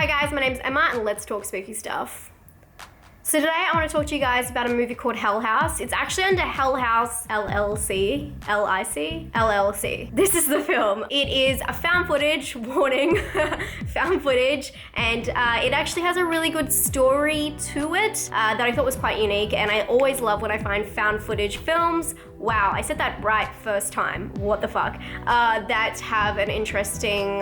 Hi guys, my name's Emma and let's talk spooky stuff. So today I want to talk to you guys about a movie called Hell House. It's actually under Hell House LLC. LLC. This is the film. It is a found footage, warning, found footage, and it actually has a really good story to it that I thought was quite unique, and I always love when I find found footage films. Wow, I said that right first time. What the fuck? That have an interesting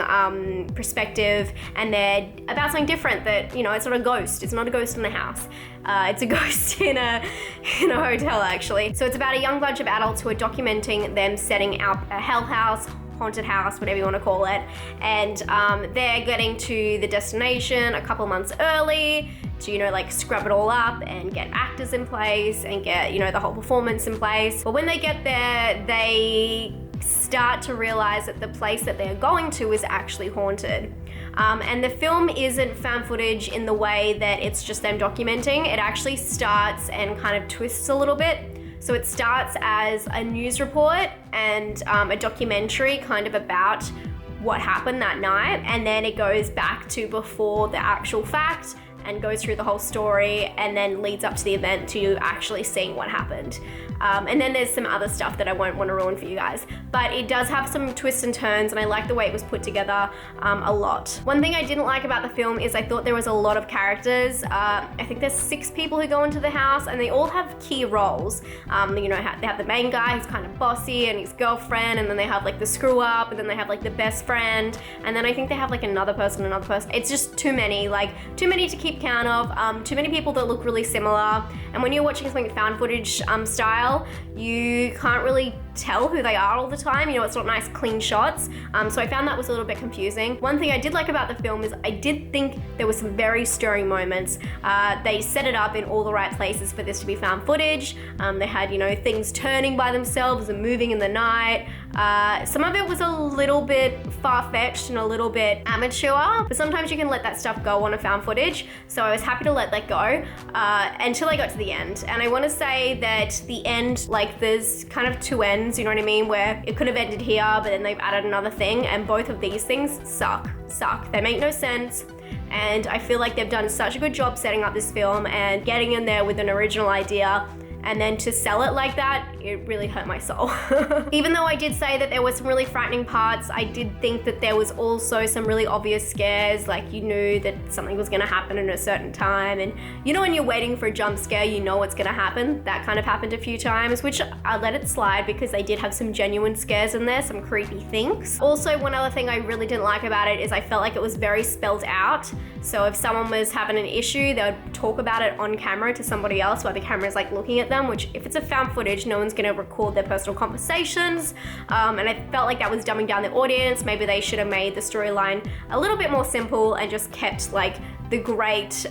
perspective, and they're about something different. That, you know, it's not a ghost. It's not a ghost in the house. It's a ghost in a hotel, actually. So it's about a young bunch of adults who are documenting them setting up a hell house, haunted house, whatever you want to call it, and they're getting to the destination a couple months early to, you know, like scrub it all up and get actors in place and get, you know, the whole performance in place. But when they get there, they start to realize that the place that they're going to is actually haunted. And the film isn't found footage in the way that it's just them documenting. It actually starts and kind of twists a little bit. So it starts as a news report and a documentary kind of about what happened that night, and then it goes back to before the actual fact and goes through the whole story and then leads up to the event to you actually seeing what happened. And then there's some other stuff that I won't want to ruin for you guys. But it does have some twists and turns, and I like the way it was put together a lot. One thing I didn't like about the film is I thought there was a lot of characters. I think there's 6 people who go into the house, and they all have key roles. You know, they have the main guy who's kind of bossy, and his girlfriend, and then they have like the screw up, and then they have like the best friend, and then I think they have like another person. It's just too many to keep count of, too many people that look really similar. And when you're watching something found footage style, you can't really tell who they are all the time. You know, it's not nice clean shots. So I found that was a little bit confusing. One thing I did like about the film is I did think there were some very stirring moments. They set it up in all the right places for this to be found footage. They had, you know, things turning by themselves and moving in the night. Some of it was a little bit far-fetched and a little bit amateur, but sometimes you can let that stuff go on a found footage. So I was happy to let that go until I got to the end. And I want to say that the end, like, there's kind of 2 ends, you know what I mean, where it could have ended here, but then they've added another thing, and both of these things suck. They make no sense. And I feel like they've done such a good job setting up this film and getting in there with an original idea, and then to sell it like that, it really hurt my soul. Even though I did say that there were some really frightening parts, I did think that there was also some really obvious scares, like you knew that something was gonna happen at a certain time, and you know when you're waiting for a jump scare, you know what's gonna happen. That kind of happened a few times, which I let it slide because they did have some genuine scares in there, some creepy things. Also, one other thing I really didn't like about it is I felt like it was very spelled out. So if someone was having an issue, they would talk about it on camera to somebody else while the camera's like looking at them, which if it's a found footage, no one's gonna record their personal conversations. And I felt like that was dumbing down the audience. Maybe they should have made the storyline a little bit more simple and just kept like the great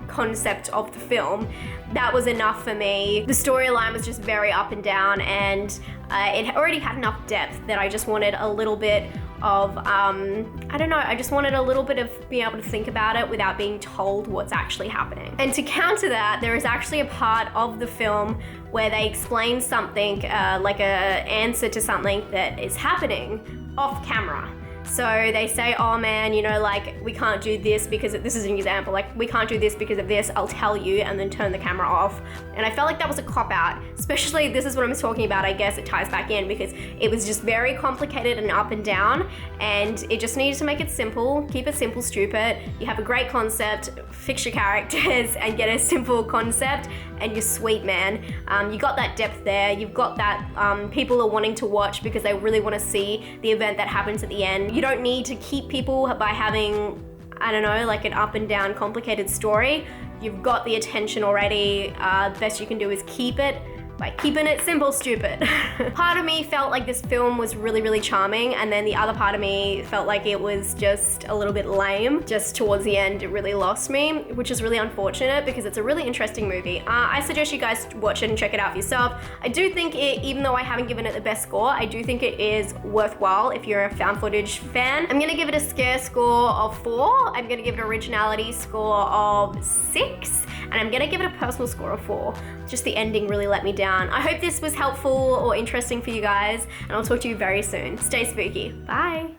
concept of the film. That was enough for me. The storyline was just very up and down, and it already had enough depth that I just wanted a little bit of, I don't know, I just wanted a little bit of being able to think about it without being told what's actually happening. And to counter that, there is actually a part of the film where they explain something, like an answer to something that is happening off camera. So they say, oh man, you know, like, we can't do this because this is an example, like, we can't do this because of this, I'll tell you, and then turn the camera off. And I felt like that was a cop-out, especially, this is what I'm talking about, I guess it ties back in, because it was just very complicated and up and down, and it just needed to make it simple, keep it simple, stupid. You have a great concept, fix your characters, and get a simple concept, and you're sweet, man. You got that depth there, you've got that people are wanting to watch because they really want to see the event that happens at the end. You don't need to keep people by having, I don't know, like an up and down complicated story. You've got the attention already. The best you can do is keep it by keeping it simple, stupid. Part of me felt like this film was really, really charming, and then the other part of me felt like it was just a little bit lame. Just towards the end, it really lost me, which is really unfortunate because it's a really interesting movie. I suggest you guys watch it and check it out for yourself. I do think it, even though I haven't given it the best score, I do think it is worthwhile if you're a found footage fan. I'm gonna give it a scare score of 4. I'm gonna give it an originality score of 6. And I'm gonna give it a personal score of 4. Just the ending really let me down. I hope this was helpful or interesting for you guys, and I'll talk to you very soon. Stay spooky. Bye.